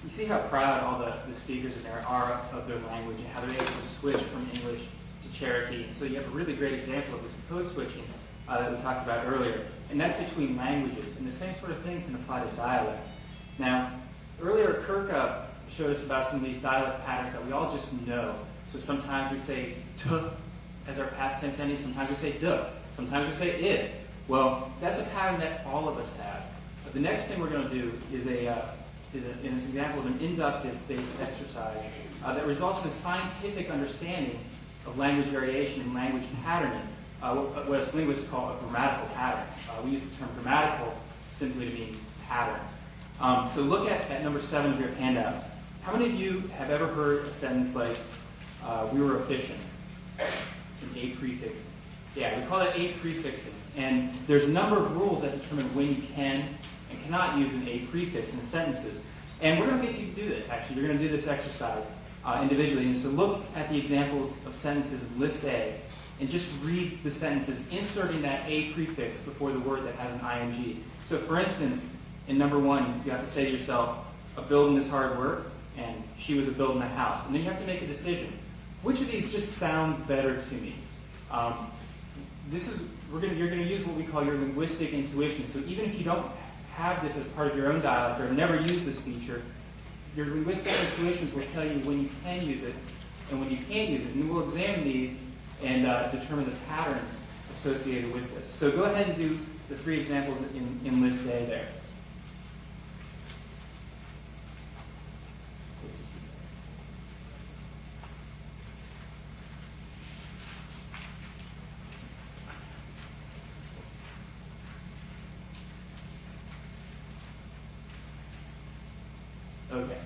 You see how proud all the speakers in there are of their language and how they're able to switch from English to Cherokee. And so you have a really great example of this code switching that we talked about earlier. And that's between languages. And the same sort of thing can apply to dialects. Now, earlier Kirk showed us about some of these dialect patterns that we all just know. So sometimes we say t as our past tense ending. Sometimes we say duh. Sometimes we say it. Well, that's a pattern that all of us have. But the next thing we're going to do is an example of an inductive-based exercise that results in a scientific understanding of language variation and language patterning, what us linguists call a grammatical pattern. We use the term grammatical simply to mean pattern. So look at number 7 of your handout. How many of you have ever heard a sentence like, we were efficient? It's an A prefix. Yeah, we call that A prefixing. And there's a number of rules that determine when you can and cannot use an A prefix in sentences. And we're going to get you to do this, actually. You're going to do this exercise individually. And so look at the examples of sentences in List A and just read the sentences, inserting that A prefix before the word that has an ing. So for instance, in number 1, you have to say to yourself, a building is hard work, and she was a building a house. And then you have to make a decision. Which of these just sounds better to me? You're going to use what we call your linguistic intuition. So even if you don't have this as part of your own dialect or have never used this feature, your linguistic intuitions will tell you when you can use it and when you can't use it. And we'll examine these and determine the patterns associated with this. So go ahead and do the 3 examples in List A there. Okay.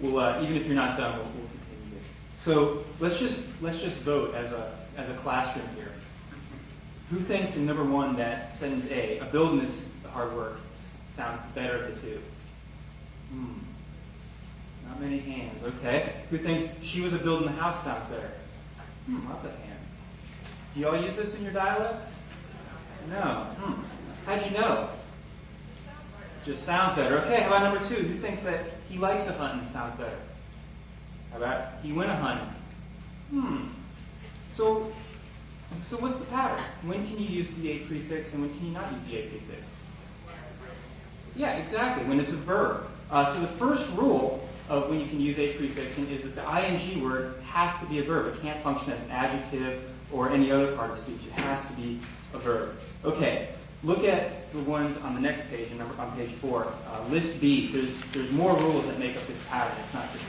Well, even if you're not done, we'll continue here. So let's just vote as a classroom here. Who thinks in number 1 that sentence A, a building is hard work, sounds better of the 2? Not many hands. Okay. Who thinks she was a building a house sounds better? Lots of hands. Do you all use this in your dialects? No. How'd you know? Just sounds better. Okay, how about number 2? Who thinks that he likes a hunting sounds better? How about he went a hunting? So what's the pattern? When can you use the A prefix and when can you not use the A prefix? Yeah, exactly, when it's a verb. So the first rule of when you can use A prefixing is that the ing word has to be a verb. It can't function as an adjective or any other part of speech. It has to be a verb. Okay. Look at the ones on the next page, on page 4. List B, there's more rules that make up this pattern. It's not just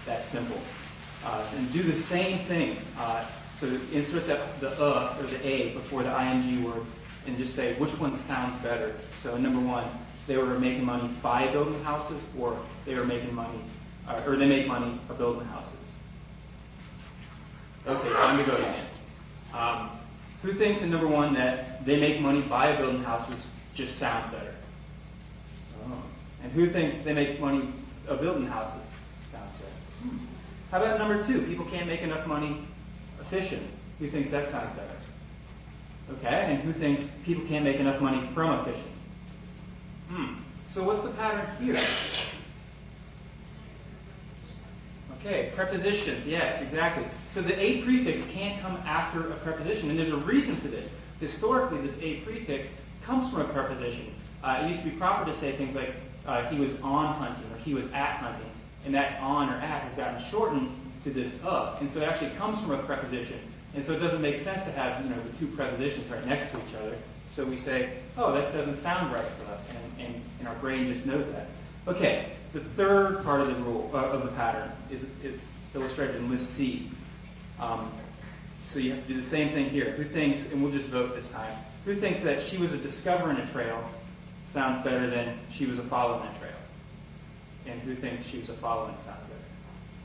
that simple. And do the same thing. So insert the or the A before the ing word and just say which one sounds better. So in number 1, they were making money by building houses, or they were making money, or they make money by building houses. Okay, time to go again. Who thinks in number 1 that they make money by building houses just sounds better? And who thinks they make money building houses sounds better? How about number 2? People can't make enough money efficient. Who thinks that sounds better? Okay, and who thinks people can't make enough money from efficient? So what's the pattern here? Okay, prepositions, yes, exactly. So the A prefix can't come after a preposition, and there's a reason for this. Historically, this A prefix comes from a preposition. It used to be proper to say things like he was on hunting or he was at hunting, and that on or at has gotten shortened to this of, and so it actually comes from a preposition. And so it doesn't make sense to have the 2 prepositions right next to each other. So we say, oh, that doesn't sound right to us, and our brain just knows that. Okay. The third part of the rule of the pattern is illustrated in List C. So you have to do the same thing here. Who thinks, and we'll just vote this time, who thinks that she was a discovering a trail sounds better than she was a following a trail? And who thinks she was a following sounds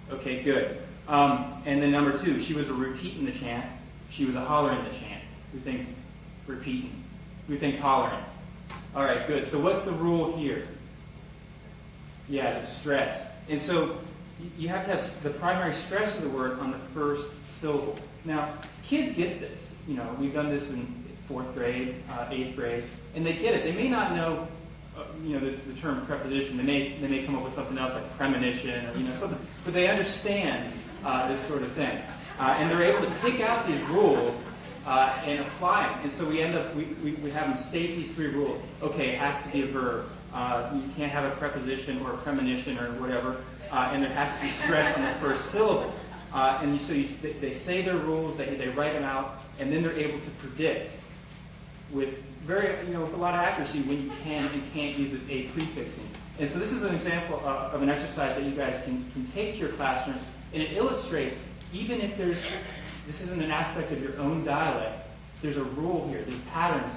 better? Okay, good. And then number 2, she was a repeating the chant, she was a hollering the chant. Who thinks repeating? Who thinks hollering? All right, good. So what's the rule here? Yeah, the stress. And so you have to have the primary stress of the word on the first syllable. Now, kids get this. We've done this in 4th grade, 8th grade, and they get it. They may not know the term preposition. They may come up with something else like premonition or something, but they understand this sort of thing, and they're able to pick out these rules and apply them. And so we end up we have them state these 3 rules. Okay, it has to be a verb. You can't have a preposition or a premonition or whatever, and there has to be stress on the first syllable. They say their rules, they write them out, and then they're able to predict with with a lot of accuracy when you can and can't use this a prefixing. And so this is an example of an exercise that you guys can take to your classroom, and it illustrates, even if this isn't an aspect of your own dialect, there's a rule here, there's patterns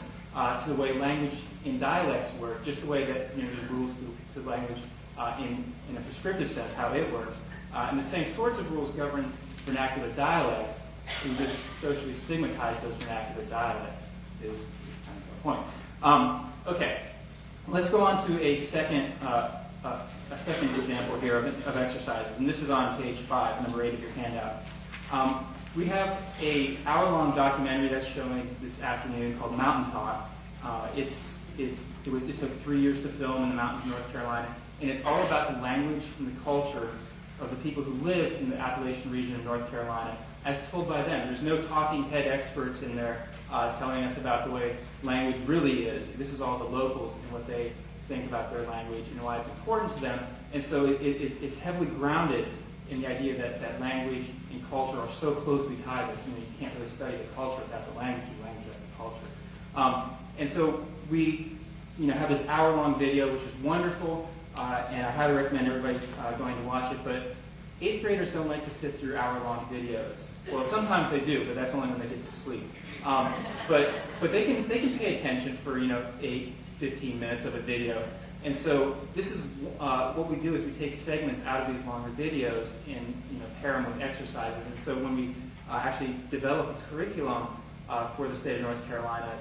to the way language in dialects work, just the way that there's rules to language in a prescriptive sense, how it works. And the same sorts of rules govern vernacular dialects. We just socially stigmatize those vernacular dialects is kind of the point. Okay, let's go on to a second example here of exercises, and this is on page 5, number 8 of your handout. We have an hour-long documentary that's showing this afternoon called Mountain Talk. It took 3 years to film in the mountains of North Carolina, and it's all about the language and the culture of the people who live in the Appalachian region of North Carolina, as told by them. There's no talking head experts in there telling us about the way language really is. This is all the locals and what they think about their language and why it's important to them. And so it's heavily grounded in the idea that language and culture are so closely tied that you can't really study the culture without the language without the culture. And so we have this hour-long video, which is wonderful, and I highly recommend everybody going to watch it. But 8th graders don't like to sit through hour-long videos. Well, sometimes they do, but that's only when they get to sleep. But they can pay attention for 8, 15 minutes of a video. And so this is what we do is we take segments out of these longer videos and pair them with exercises. And so when we actually develop a curriculum for the state of North Carolina,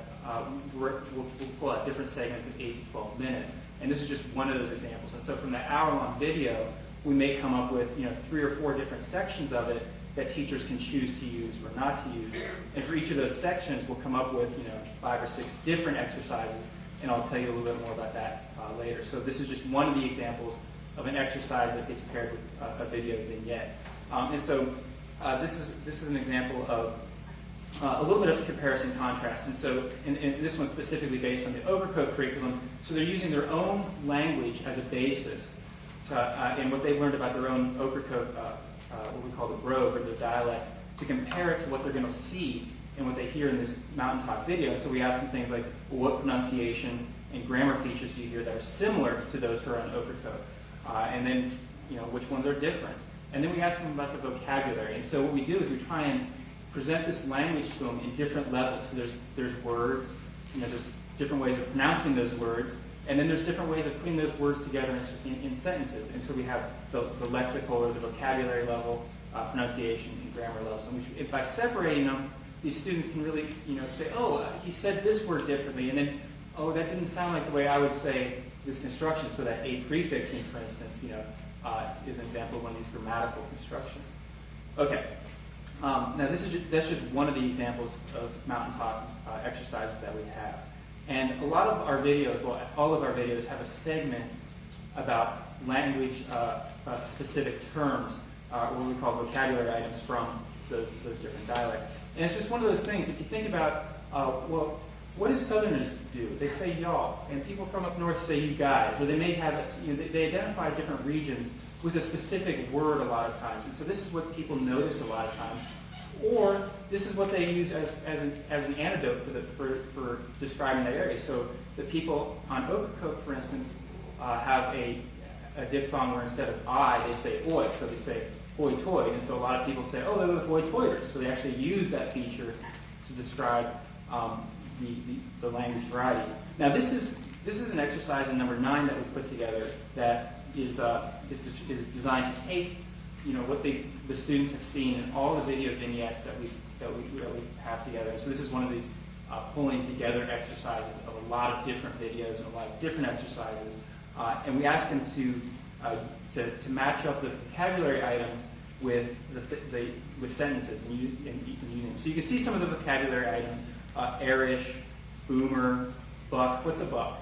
we'll pull out different segments of 8 to 12 minutes. And this is just one of those examples. And so from that hour-long video, we may come up with 3 or 4 different sections of it that teachers can choose to use or not to use. And for each of those sections, we'll come up with 5 or 6 different exercises. And I'll tell you a little bit more about that later. So this is just one of the examples of an exercise that gets paired with a video vignette. And so this is an example of a little bit of comparison contrast. And so and this one's specifically based on the Overcoat curriculum. So they're using their own language as a basis and what they've learned about their own Overcoat, what we call the brogue, or the dialect, to compare it to what they're going to see and what they hear in this mountaintop video. So we ask them things like, well, what pronunciation and grammar features do you hear that are similar to those who are on Overcoat? And then, which ones are different? And then we ask them about the vocabulary. And so what we do is we try and present this language to them in different levels. So there's words, there's different ways of pronouncing those words, and then there's different ways of putting those words together in sentences. And so we have the lexical or the vocabulary level, pronunciation, and grammar levels. And by separating them, these students can really, say, oh, he said this word differently, and then, oh, that didn't sound like the way I would say this construction. So that a prefixing, for instance, is an example of one of these grammatical constructions. Okay. Now that's just one of the examples of mountaintop exercises that we have. And a lot of our videos, well, all of our videos have a segment about language specific terms, what we call vocabulary items from those different dialects. And it's just one of those things, if you think about, well, what do Southerners do? They say y'all, and people from up north say you guys, or they may have, they identify different regions with a specific word a lot of times. And so this is what people notice a lot of times. Or this is what they use as an antidote for describing that area. So the people on Overcoat, for instance, have a diphthong where instead of I, they say oi, so they say oi-toy. And so a lot of people say, oh, they're the oi-toyers. So they actually use that feature to describe the language variety. Now this is an exercise in number 9 that we put together that is designed to take what the students have seen in all the video vignettes that we have together. So this is one of these pulling together exercises of a lot of different videos and a lot of different exercises, and we asked them to match up the vocabulary items with with sentences and using them. So you can see some of the vocabulary items: airish, boomer, buck. What's a buck?